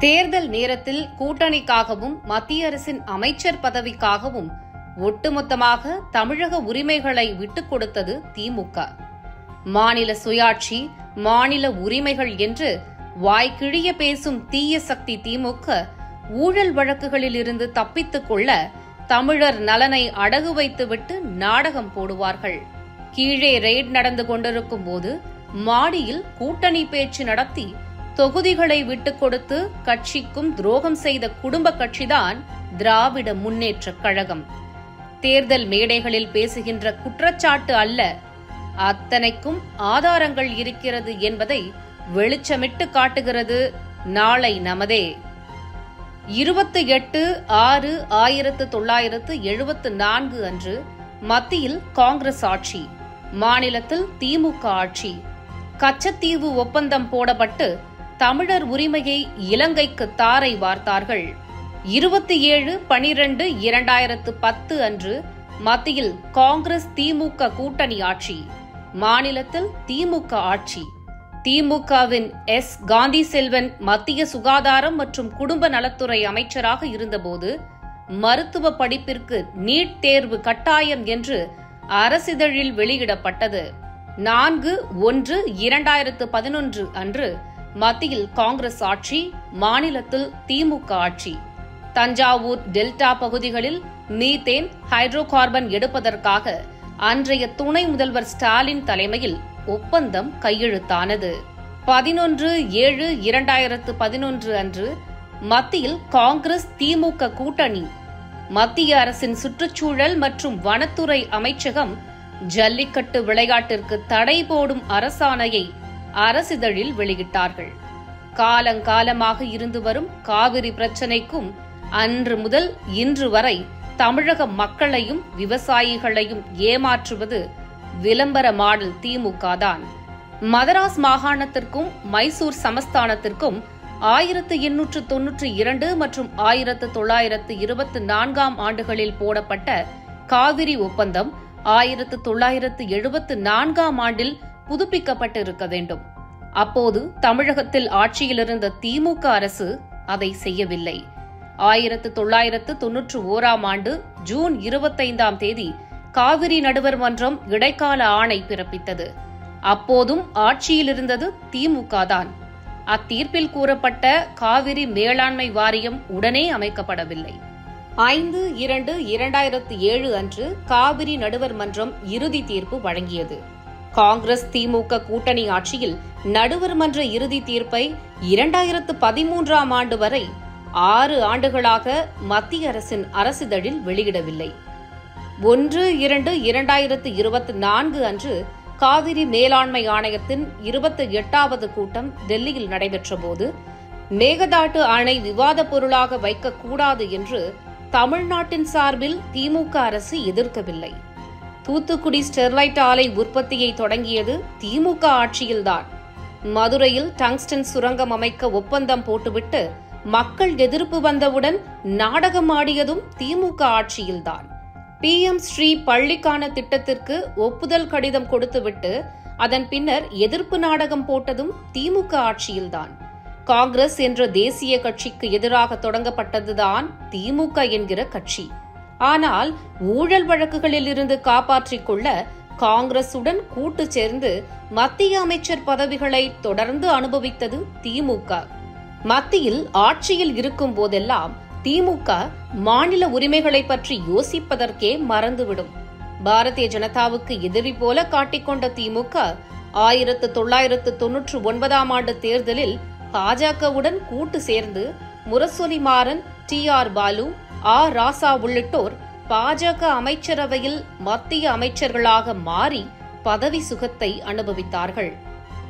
தேர்தல் நேரத்தில் கூட்டணிக்காகவும் மத்திய அரசின் அமைச்சர் பதவிக்காகவும் ஒட்டுமொத்தமாக தமிழக உரிமைகளை விட்டுக் கொடுத்தது திமுக. மாநில சுயாட்சி, மாநில உரிமைகள் என்று வாய்க்கிழிய பேசும் தீய சக்தி திமுக ஊழல் வழக்குகளில் இருந்து தப்பித்துக் கொள்ள தமிழர் நலனை அடகு வைத்துவிட்டு நாடகம் போடுவார்கள். கீழே ரெய்ட் நடந்து கொண்டிருக்கும் போது மாடியில் கூட்டணி பேச்சு நடத்தி தொகுதிகளை விட்டுக் கொடுத்து கட்சிக்கும் துரோகம் செய்த குடும்ப கட்சிதான் திராவிட முன்னேற்றக் கழகம். தேர்தல் மேடைகளில் பேசுகின்ற குற்றச்சாட்டு அல்ல, அத்தனைக்கும் ஆதாரங்கள் இருக்கிறது என்பதை வெளிச்சமிட்டு காட்டுகிறது நாளை நமதே. 28/6/1974 அன்று மத்தியில் காங்கிரஸ் ஆட்சி, மாநிலத்தில் திமுக ஆட்சி. கச்சத்தீவு ஒப்பந்தம் போடப்பட்டு தமிழர் உரிமையை இலங்கைக்கு தாரை வார்த்தார்கள். 27/12/2010 அன்று மத்தியில் காங்கிரஸ் திமுக கூட்டணி ஆட்சி, மாநிலத்தில் திமுக ஆட்சி. திமுகவின் எஸ். காந்தி செல்வன் மத்திய சுகாதாரம் மற்றும் குடும்ப நலத்துறை அமைச்சராக இருந்தபோது மருத்துவ படிப்பிற்கு நீட் தேர்வு கட்டாயம் என்று அரசிதழில் வெளியிடப்பட்டது. 4/1/2011 அன்று மத்தியில் காங்கிரஸ் ஆட்சி, மாநிலத்தில் திமுக ஆட்சி. தஞ்சாவூர் டெல்டா பகுதிகளில் மீத்தேன் ஹைட்ரோ கார்பன் எடுப்பதற்காக அன்றைய துணை முதல்வர் ஸ்டாலின் தலைமையில் ஒப்பந்தம் கையெழுத்தானது. 11/7/2011 அன்று மத்தியில் காங்கிரஸ் திமுக கூட்டணி. மத்திய அரசின் சுற்றுச்சூழல் மற்றும் வனத்துறை அமைச்சகம் ஜல்லிக்கட்டு விளையாட்டிற்கு தடை போடும் அரசாணையை அரசிதழில் வெளியிட்டார்கள். காலங்காலமாக இருந்து வரும் காவிரி பிரச்சினைக்கும் அன்று முதல் இன்று வரை தமிழக மக்களையும் விவசாயிகளையும் ஏமாற்றுவது விளம்பர மாடல் திமுக தான். மதராஸ் மாகாணத்திற்கும் மைசூர் சமஸ்தானத்திற்கும் 1892 மற்றும் 1924 ஆண்டுகளில் போடப்பட்ட காவிரி ஒப்பந்தம் 1974 ஆண்டில் புதுப்பிக்கப்பட்டிருக்க வேண்டும். அப்போது தமிழகத்தில் ஆட்சியிலிருந்த திமுக அரசு அதை செய்யவில்லை. 1991 ஆண்டு ஜூன் 25 காவிரி நடுவர் மன்றம் இடைக்கால ஆணை பிறப்பித்தது. அப்போதும் ஆட்சியில் இருந்தது திமுக தான். அத்தீர்ப்பில் கூறப்பட்ட காவிரி மேலாண்மை வாரியம் உடனே அமைக்கப்படவில்லை. 5/2/2007 அன்று காவிரி நடுவர் மன்றம் இறுதி தீர்ப்பு வழங்கியது. காங்கிரஸ் திமுக கூட்டணி ஆட்சியில் நடுவர் மன்ற இறுதி தீர்ப்பை 2013 ஆண்டு வரை 6 ஆண்டுகளாக மத்திய அரசின் அரசிதழில் வெளியிடவில்லை. 1/2/2024 அன்று காவிரி மேலாண்மை ஆணையத்தின் 28வது கூட்டம் டெல்லியில் நடைபெற்றபோது மேகதாட்டு அணை விவாத பொருளாக வைக்கக்கூடாது என்று தமிழ்நாட்டின் சார்பில் திமுக அரசு எதிர்க்கவில்லை. தூத்துக்குடி ஸ்டெர்லைட் ஆலை உற்பத்தியை தொடங்கியது திமுக ஆட்சியில்தான். மதுரையில் டங்ஸ்டன் சுரங்கம் அமைக்க ஒப்பந்தம் போட்டுவிட்டு மக்கள் எதிர்ப்பு வந்தவுடன் நாடகம் ஆடியதும் திமுக ஆட்சியில்தான். PM ஸ்ரீ பள்ளிக்கான திட்டத்திற்கு ஒப்புதல் கடிதம் கொடுத்துவிட்டு அதன் பின்னர் எதிர்ப்பு நாடகம் போட்டதும் திமுக ஆட்சியில்தான். காங்கிரஸ் என்ற தேசிய கட்சிக்கு எதிராக தொடங்கப்பட்டதுதான் திமுக என்கிற கட்சி. ஆனால் ஊழல் வழக்குகளில் இருந்து காப்பாற்றிக் கொள்ள காங்கிரசுடன் கூட்டு சேர்ந்து மத்திய அமைச்சர் பதவிகளை தொடர்ந்து அனுபவித்தது திமுக. மத்தியில் ஆட்சியில் இருக்கும் போதெல்லாம் திமுக மாநில உரிமைகளை பற்றி யோசிப்பதற்கே மறந்துவிடும். பாரதிய ஜனதாவுக்கு எதிரி போல காட்டிக்கொண்ட திமுக 1999 ஆண்டு தேர்தலில் பாஜகவுடன் கூட்டு சேர்ந்து முரசொலி மாறன், TR பாலு, ராசா உள்ளிட்டோர் பாஜக அமைச்சரவையில் மத்திய அமைச்சர்களாக மாறி பதவி சுகத்தை அனுபவித்தார்கள்.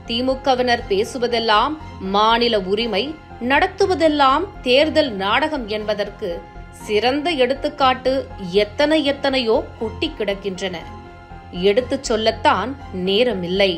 திமுகவினர் பேசுவதெல்லாம் மாநில உரிமை, நடத்துவதெல்லாம் தேர்தல் நாடகம் என்பதற்கு சிறந்த எடுத்துக்காட்டு எத்தனையோ கொட்டி கிடக்கின்றன. எடுத்துச் சொல்லத்தான் நேரமில்லை.